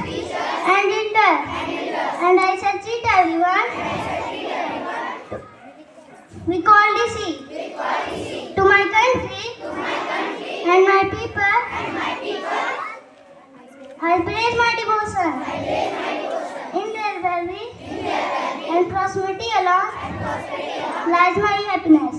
teachers and elders, and I succeed everyone. We call this to my country and my people. I place my devotion in their well-being and prosperity alone lies my happiness.